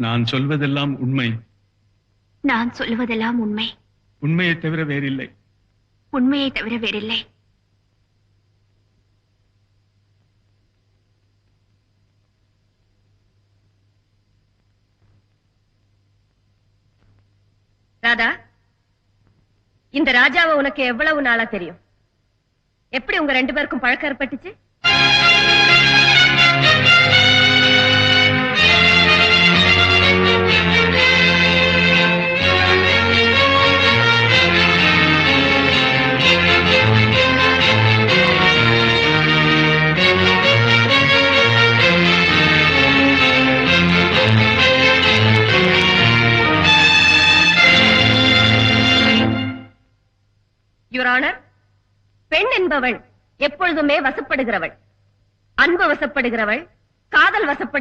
நான் சொல்வதெல்லாம் உண்மை. நான் சொல்லுவதெல்லாம் உண்மை. உண்மையை தவிர வேறில்லை. உண்மையை தவிர வேறில்லை. ராதா, இந்த ராஜாவை உனக்கு எவ்வளவு நாளா தெரியும்? எப்படி உங்க 2 பேருக்கும் பழக்கம் ஏற்பட்டுச்சு? யுவர் ஆனர், பெண் என்பவள் எப்பொழுதுமே வசப்படுகிறவள். அன்பு வசப்படுகிறவள், காதல் வசப்படுகிறவள்.